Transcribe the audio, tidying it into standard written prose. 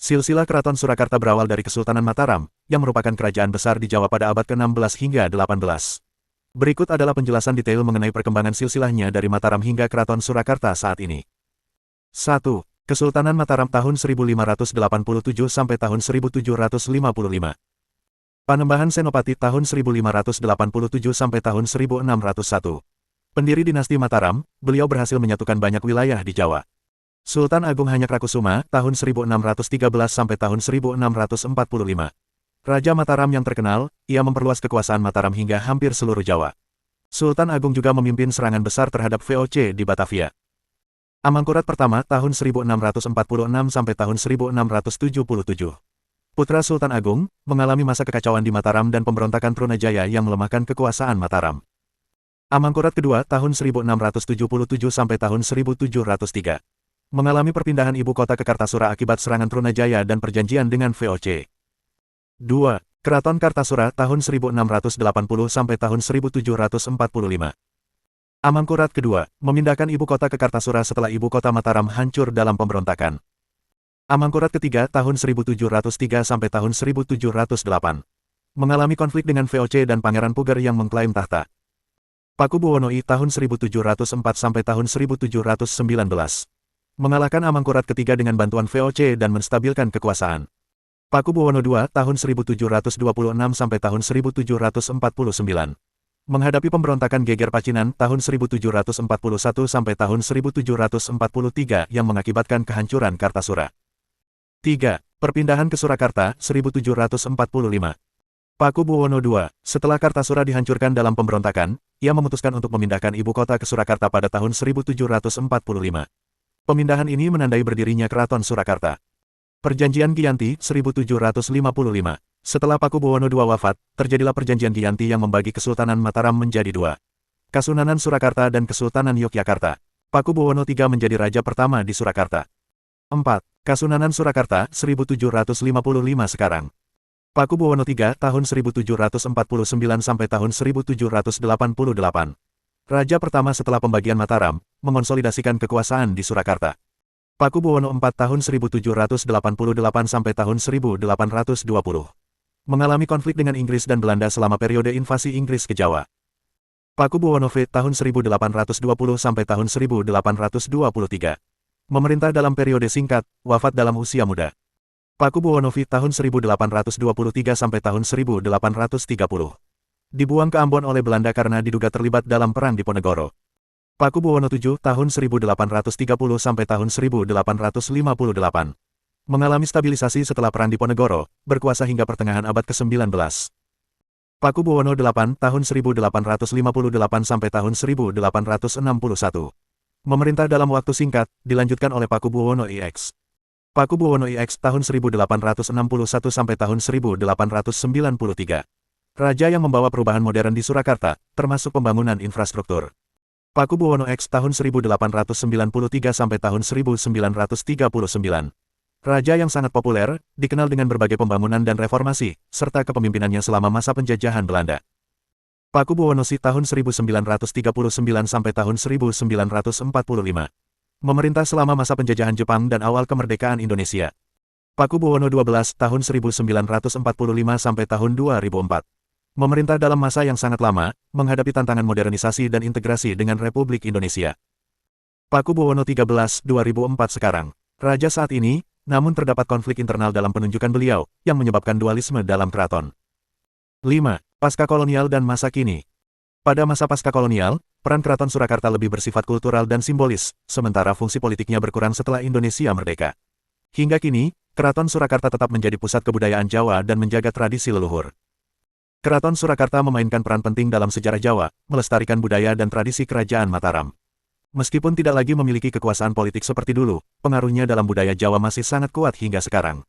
Silsilah Keraton Surakarta berawal dari Kesultanan Mataram, yang merupakan kerajaan besar di Jawa pada abad ke-16 hingga 18. Berikut adalah penjelasan detail mengenai perkembangan silsilahnya dari Mataram hingga Keraton Surakarta saat ini. 1. Kesultanan Mataram tahun 1587 sampai tahun 1755. Panembahan Senopati tahun 1587 sampai tahun 1601. Pendiri dinasti Mataram, beliau berhasil menyatukan banyak wilayah di Jawa. Sultan Agung Hanyakrakkusuma tahun 1613 sampai tahun 1645. Raja Mataram yang terkenal, ia memperluas kekuasaan Mataram hingga hampir seluruh Jawa. Sultan Agung juga memimpin serangan besar terhadap VOC di Batavia. Amangkurat pertama tahun 1646 sampai tahun 1677. Putra Sultan Agung, mengalami masa kekacauan di Mataram dan pemberontakan Trunajaya yang melemahkan kekuasaan Mataram. Amangkurat kedua tahun 1677 sampai tahun 1703. Mengalami perpindahan ibu kota ke Kartasura akibat serangan Trunajaya dan perjanjian dengan VOC. 2. Keraton Kartasura tahun 1680 sampai tahun 1745. Amangkurat kedua, memindahkan ibu kota ke Kartasura setelah ibu kota Mataram hancur dalam pemberontakan. Amangkurat ketiga tahun 1703 sampai tahun 1708. Mengalami konflik dengan VOC dan Pangeran Puger yang mengklaim tahta. Pakubuwono I tahun 1704 sampai tahun 1719. Mengalahkan Amangkurat ketiga dengan bantuan VOC dan menstabilkan kekuasaan. Pakubuwono II tahun 1726 sampai tahun 1749. Menghadapi pemberontakan Geger Pacinan tahun 1741 sampai tahun 1743 yang mengakibatkan kehancuran Kartasura. 3. Perpindahan ke Surakarta 1745. Pakubuwono II, setelah Kartasura dihancurkan dalam pemberontakan, ia memutuskan untuk memindahkan ibu kota ke Surakarta pada tahun 1745. Pemindahan ini menandai berdirinya Keraton Surakarta. Perjanjian Giyanti 1755. Setelah Pakubuwono II wafat, terjadilah Perjanjian Giyanti yang membagi Kesultanan Mataram menjadi dua. Kasunanan Surakarta dan Kesultanan Yogyakarta. Pakubuwono III menjadi raja pertama di Surakarta. 4. Kasunanan Surakarta 1755 sekarang. Pakubuwono III tahun 1749 sampai tahun 1788. Raja pertama setelah pembagian Mataram, mengonsolidasikan kekuasaan di Surakarta. Pakubuwono IV tahun 1788 sampai tahun 1820. Mengalami konflik dengan Inggris dan Belanda selama periode invasi Inggris ke Jawa. Pakubuwono V tahun 1820 sampai tahun 1823. Memerintah dalam periode singkat, wafat dalam usia muda. Pakubuwono V tahun 1823 sampai tahun 1830. Dibuang ke Ambon oleh Belanda karena diduga terlibat dalam perang Diponegoro. Pakubuwono VII tahun 1830 sampai tahun 1858. Mengalami stabilisasi setelah perang Diponegoro, berkuasa hingga pertengahan abad ke-19. Pakubuwono VIII tahun 1858 sampai tahun 1861. Memerintah dalam waktu singkat, dilanjutkan oleh Pakubuwono IX. Pakubuwono IX tahun 1861 sampai tahun 1893. Raja yang membawa perubahan modern di Surakarta, termasuk pembangunan infrastruktur. Pakubuwono X tahun 1893 sampai tahun 1939. Raja yang sangat populer, dikenal dengan berbagai pembangunan dan reformasi, serta kepemimpinannya selama masa penjajahan Belanda. Pakubuwono VI tahun 1939 sampai tahun 1945. Memerintah selama masa penjajahan Jepang dan awal kemerdekaan Indonesia. Pakubuwono XII tahun 1945 sampai tahun 2004. Memerintah dalam masa yang sangat lama, menghadapi tantangan modernisasi dan integrasi dengan Republik Indonesia. Pakubuwono XIII 2004 sekarang. Raja saat ini, namun terdapat konflik internal dalam penunjukan beliau, yang menyebabkan dualisme dalam keraton. 5. Pasca kolonial dan masa kini. Pada masa pasca kolonial, peran Keraton Surakarta lebih bersifat kultural dan simbolis, sementara fungsi politiknya berkurang setelah Indonesia merdeka. Hingga kini, Keraton Surakarta tetap menjadi pusat kebudayaan Jawa dan menjaga tradisi leluhur. Keraton Surakarta memainkan peran penting dalam sejarah Jawa, melestarikan budaya dan tradisi kerajaan Mataram. Meskipun tidak lagi memiliki kekuasaan politik seperti dulu, pengaruhnya dalam budaya Jawa masih sangat kuat hingga sekarang.